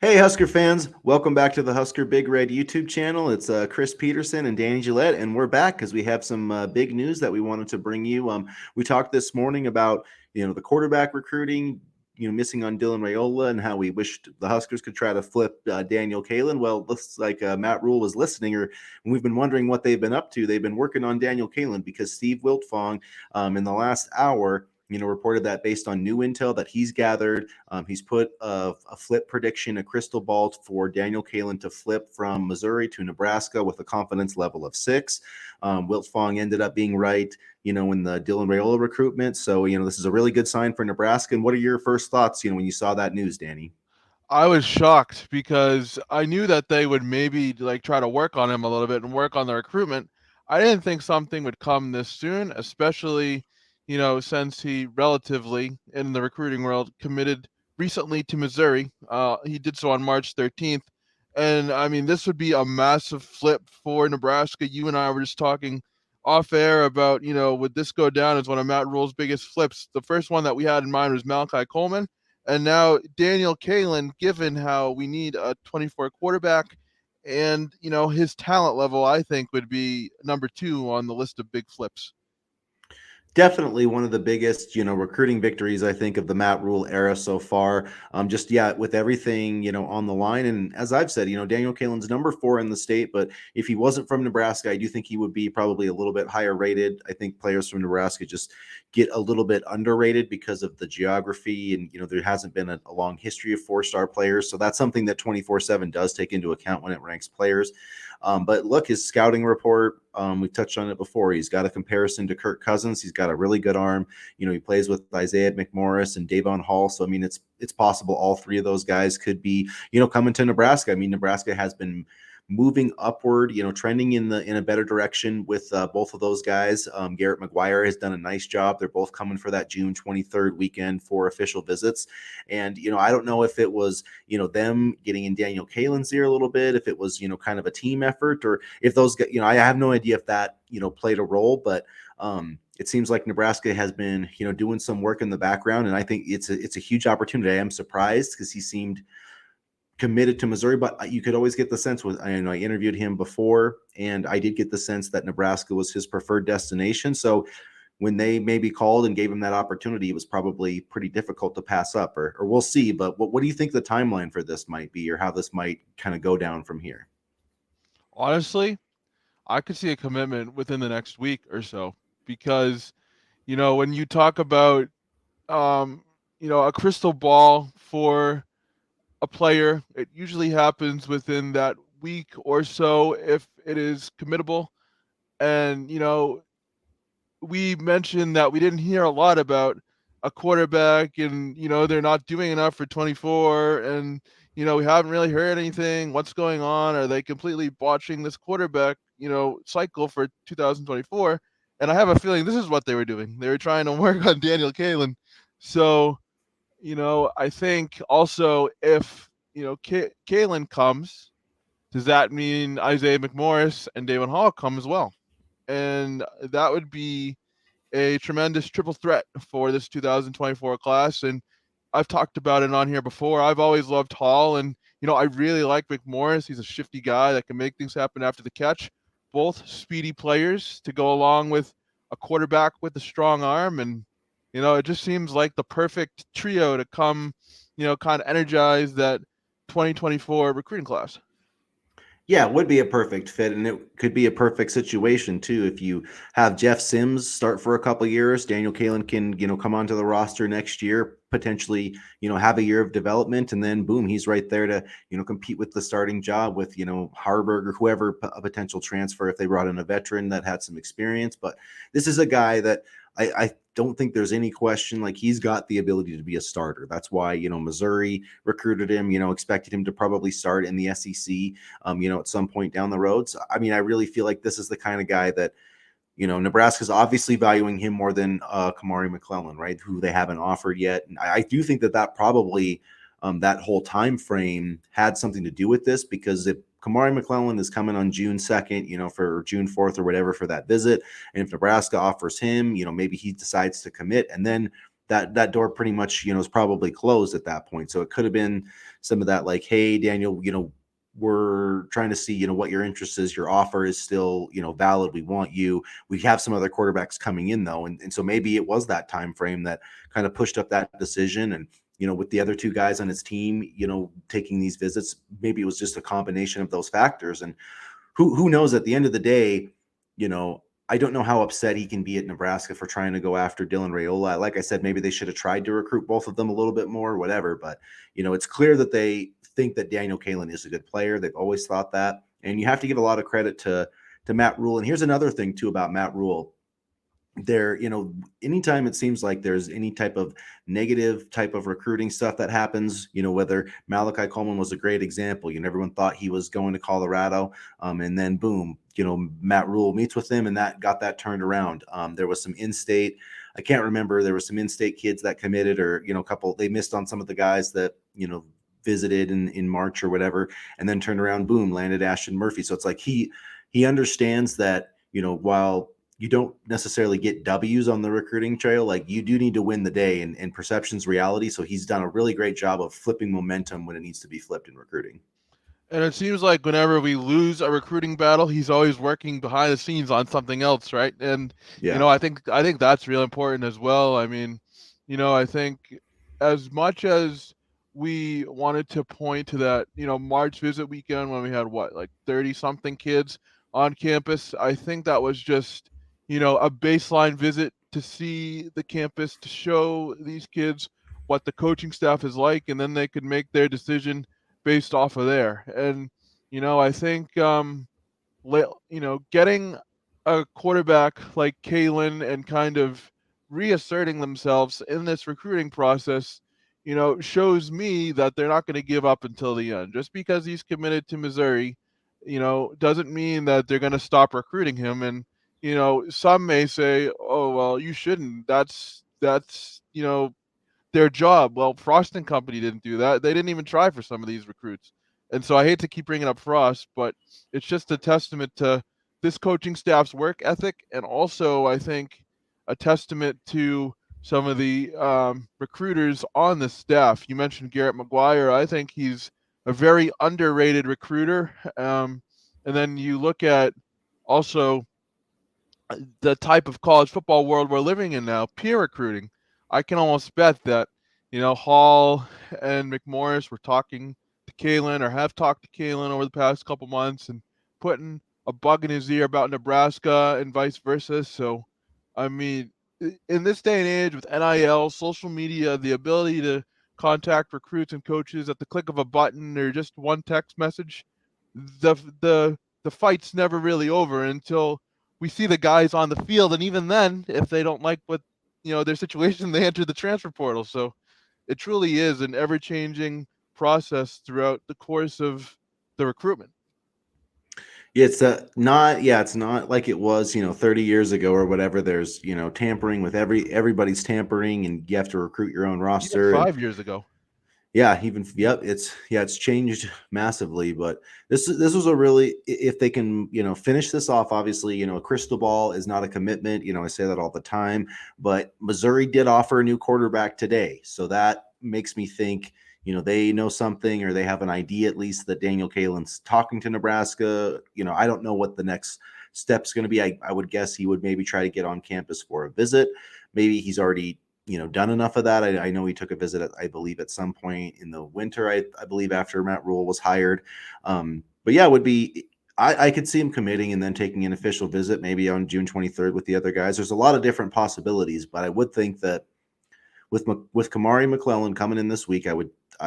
Hey, Husker fans. Welcome back to the Husker Big Red YouTube channel. It's Chris Peterson and Danny Gillette, and we're back because we have some big news that we wanted to bring you. We talked this morning about, the quarterback recruiting, missing on Dylan Raiola and how we wished the Huskers could try to flip Daniel Kaelin. Well, looks like Matt Rule was listening, or we've been wondering what they've been up to. They've been working on Daniel Kaelin because Steve Wiltfong, in the last hour, reported that based on new intel that he's gathered, he's put a flip prediction, a crystal ball for Daniel Kaelin to flip from Missouri to Nebraska with a confidence level of 6. Wilt Fong ended up being right, in the Dylan Raiola recruitment. So, this is a really good sign for Nebraska. And what are your first thoughts, when you saw that news, Danny? I was shocked because I knew that they would maybe try to work on him a little bit and work on the recruitment. I didn't think something would come this soon, especially, since he relatively in the recruiting world committed recently to Missouri. He did so on March 13th. And I mean, this would be a massive flip for Nebraska. You and I were just talking off air about, would this go down as one of Matt Rule's biggest flips? The first one that we had in mind was Malachi Coleman. And now Daniel Kaelin, given how we need a 24 quarterback and, his talent level, I think would be number 2 on the list of big flips. Definitely one of the biggest, recruiting victories I think of the Matt Rule era so far. Just yeah, with everything on the line, and as I've said, Daniel Kaelin's number 4 in the state, but if he wasn't from Nebraska, I do think he would be probably a little bit higher rated. I think players from Nebraska just get a little bit underrated because of the geography, and there hasn't been a long history of 4-star players, so that's something that 24/7 does take into account when it ranks players. But look, his scouting report, we touched on it before. He's got a comparison to Kirk Cousins. He's got a really good arm. He plays with Isaiah McMorris and Davon Hall. So I mean, it's possible all three of those guys could be, coming to Nebraska. I mean, Nebraska has been moving upward, trending in a better direction with both of those guys. Garrett McGuire has done a nice job. They're both coming for that June 23rd weekend for official visits. And, I don't know if it was, them getting in Daniel Kaelin's ear a little bit, if it was, kind of a team effort, or if those, I have no idea if that, played a role, but it seems like Nebraska has been, doing some work in the background, and I think it's a huge opportunity. I am surprised because he seemed committed to Missouri, but you could always get the sense with, I interviewed him before, and I did get the sense that Nebraska was his preferred destination. So when they maybe called and gave him that opportunity, it was probably pretty difficult to pass up, or we'll see. But what do you think the timeline for this might be, or how this might kind of go down from here? Honestly, I could see a commitment within the next week or so because, when you talk about, um, a crystal ball for a player, it usually happens within that week or so if it is committable. And, we mentioned that we didn't hear a lot about a quarterback and they're not doing enough for 24 and we haven't really heard anything. What's going on? Are they completely botching this quarterback cycle for 2024? And I have a feeling this is what they were doing. They were trying to work on Daniel Kaelin. So I think also if Kaelin comes, does that mean Isaiah McMorris and Davon Hall come as well? And that would be a tremendous triple threat for this 2024 class. And I've talked about it on here before. I've always loved Hall, and I really like McMorris. He's a shifty guy that can make things happen after the catch. Both speedy players to go along with a quarterback with a strong arm, and it just seems like the perfect trio to come, kind of energize that 2024 recruiting class. Yeah, it would be a perfect fit, and it could be a perfect situation too. If you have Jeff Sims start for a couple years, Daniel Kaelin can, come onto the roster next year, potentially, have a year of development, and then boom, he's right there to, compete with the starting job with, Harburg or whoever, a potential transfer if they brought in a veteran that had some experience. But this is a guy that I don't think there's any question, like he's got the ability to be a starter. That's why, Missouri recruited him, expected him to probably start in the SEC, at some point down the road. So, I mean, I really feel like this is the kind of guy that, Nebraska's obviously valuing him more than Kamari McClellan, right? Who they haven't offered yet. And I do think that probably that whole time frame had something to do with this, because if Kamari McClellan is coming on June 2nd, for June 4th or whatever for that visit, and if Nebraska offers him, maybe he decides to commit, and then that door pretty much, is probably closed at that point. So it could have been some of that, like, hey, Daniel, we're trying to see, what your interest is. Your offer is still, valid. We want you. We have some other quarterbacks coming in though. And so maybe it was that time frame that kind of pushed up that decision. And, with the other two guys on his team, taking these visits, maybe it was just a combination of those factors. And who knows, at the end of the day, I don't know how upset he can be at Nebraska for trying to go after Dylan Raiola. Like I said, maybe they should have tried to recruit both of them a little bit more, whatever. But, it's clear that they think that Daniel Kaelin is a good player. They've always thought that. And you have to give a lot of credit to Matt Rule. And here's another thing, too, about Matt Rule. Anytime it seems like there's any type of negative type of recruiting stuff that happens, whether Malachi Coleman was a great example, everyone thought he was going to Colorado, and then boom, Matt Rule meets with him and that got that turned around. There was some in-state, I can't remember, there were some in-state kids that committed, or, a couple, they missed on some of the guys that, visited in March or whatever, and then turned around, boom, landed Ashton Murphy. So it's like he understands that, while you don't necessarily get W's on the recruiting trail, like, you do need to win the day, and perception's reality. So he's done a really great job of flipping momentum when it needs to be flipped in recruiting. And it seems like whenever we lose a recruiting battle, he's always working behind the scenes on something else, right? And Yeah. I think that's real important as well. I mean, I think as much as we wanted to point to that, March visit weekend when we had what, like 30 something kids on campus, I think that was just, a baseline visit to see the campus, to show these kids what the coaching staff is like, and then they could make their decision based off of there. And I think getting a quarterback like Kaelin and kind of reasserting themselves in this recruiting process, shows me that they're not going to give up until the end. Just because he's committed to Missouri, doesn't mean that they're going to stop recruiting him. And some may say, "Oh, well, you shouldn't. That's their job." Well, Frost and Company didn't do that. They didn't even try for some of these recruits. And so I hate to keep bringing up Frost, but it's just a testament to this coaching staff's work ethic, and also, I think, a testament to some of the recruiters on the staff. You mentioned Garrett McGuire. I think he's a very underrated recruiter. And then you look at also the type of college football world we're living in now, peer recruiting. I can almost bet that, Hall and McMorris were talking to Kaelin, or have talked to Kaelin over the past couple months, and putting a bug in his ear about Nebraska and vice versa. So, I mean, in this day and age with NIL, social media, the ability to contact recruits and coaches at the click of a button or just one text message, the the fight's never really over until we see the guys on the field, and even then, if they don't like what their situation, they enter the transfer portal. So it truly is an ever-changing process throughout the course of the recruitment. Yeah, it's not like it was, 30 years ago or whatever. There's, tampering with everybody's tampering, and you have to recruit your own Even roster. And 5 years ago. yeah, yep, it's changed massively. But this was a really, if they can, finish this off, obviously, a crystal ball is not a commitment. I say that all the time, but Missouri did offer a new quarterback today. So that makes me think, they know something, or they have an idea at least, that Daniel Kaelin's talking to Nebraska. I don't know what the next step's going to be. I would guess he would maybe try to get on campus for a visit. Maybe he's already done enough of that. I know he took a visit, I believe, at some point in the winter, I believe, after Matt Rule was hired. But yeah, it would be, I could see him committing and then taking an official visit maybe on June 23rd with the other guys. There's a lot of different possibilities, but I would think that with Kamari McClellan coming in this week, I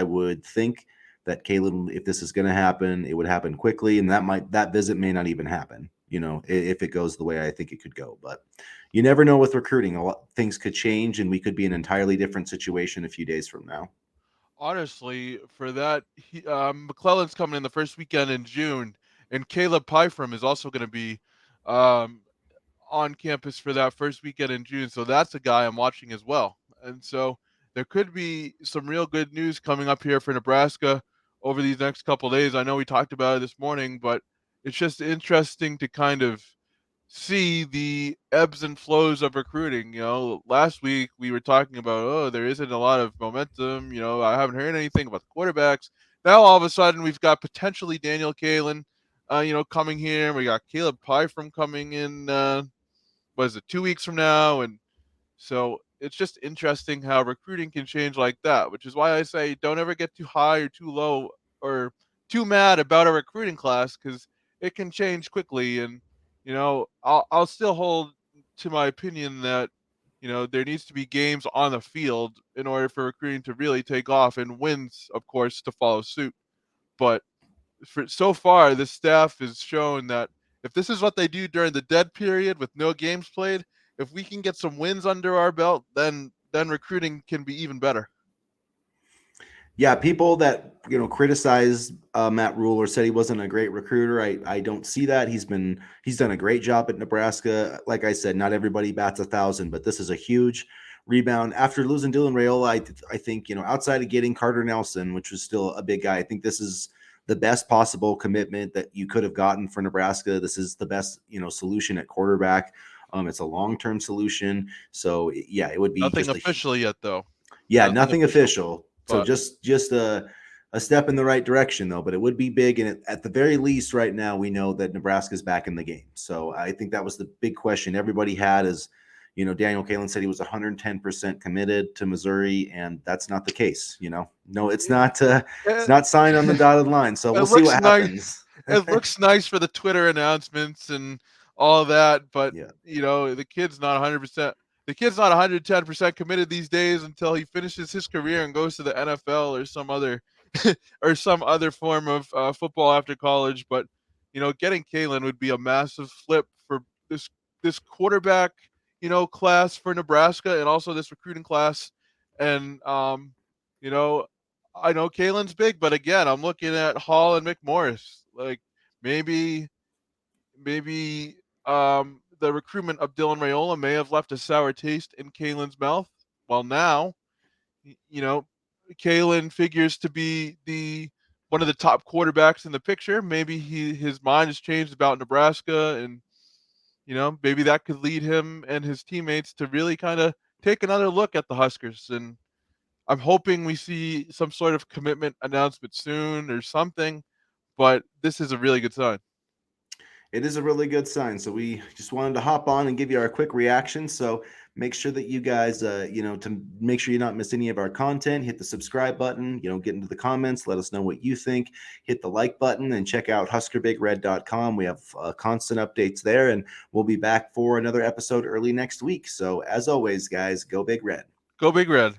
would think that Kaelin, if this is going to happen, it would happen quickly, and that visit may not even happen, if it goes the way I think it could go. But you never know with recruiting. A lot things could change, and we could be in an entirely different situation a few days from now. Honestly, for that, McClellan's coming in the first weekend in June, and Caleb Pyfrom is also going to be um, on campus for that first weekend in June. So that's a guy I'm watching as well. And so there could be some real good news coming up here for Nebraska over these next couple of days. I know we talked about it this morning, but it's just interesting to kind of see the ebbs and flows of recruiting. Last week we were talking about, there isn't a lot of momentum. I haven't heard anything about the quarterbacks. Now all of a sudden we've got potentially Daniel Kaelin, coming here. We got Caleb Pyfrom coming in. What is it, 2 weeks from now? And so it's just interesting how recruiting can change like that, which is why I say don't ever get too high or too low or too mad about a recruiting class, because it can change quickly. And I'll still hold to my opinion that there needs to be games on the field in order for recruiting to really take off, and wins, of course, to follow suit. But so far, this staff has shown that if this is what they do during the dead period with no games played, if we can get some wins under our belt, then recruiting can be even better. Yeah, people that criticize Matt Rule or said he wasn't a great recruiter, I don't see that. He's done a great job at Nebraska. Like I said, not everybody bats 1,000, but this is a huge rebound after losing Dylan Raiola. I think outside of getting Carter Nelson, which was still a big guy, I think this is the best possible commitment that you could have gotten for Nebraska. This is the best solution at quarterback. It's a long-term solution, so yeah, it would be Nothing just official yet, though. yeah, nothing official. So But just a step in the right direction, though. But it would be big, and at the very least, right now, we know that Nebraska's back in the game. So I think that was the big question everybody had. Is Daniel Kaelin said he was 110% committed to Missouri, and that's not the case. No, it's not. It's not signed on the dotted line. So we'll it see looks what nice. happens. It looks nice for the Twitter announcements and all that, but Yeah. the kid's not 100%. The kid's not 110% committed these days until he finishes his career and goes to the NFL or some other or some other form of football after college. But getting Kaelin would be a massive flip for this quarterback class for Nebraska, and also this recruiting class. And you know I know Kalen's big, but again, I'm looking at Hall and McMorris. Like maybe the recruitment of Dylan Raiola may have left a sour taste in Kalen's mouth. Well, now, you know, Kalen figures to be the one of the top quarterbacks in the picture. Maybe his mind has changed about Nebraska, and maybe that could lead him and his teammates to really kind of take another look at the Huskers. And I'm hoping we see some sort of commitment announcement soon or something, but this is a really good sign. It is a really good sign. So we just wanted to hop on and give you our quick reaction. So make sure that you guys, to make sure you not miss any of our content, hit the subscribe button, get into the comments, let us know what you think, hit the like button, and check out huskerbigred.com. We have constant updates there, and we'll be back for another episode early next week. So as always, guys, go Big Red. Go Big Red.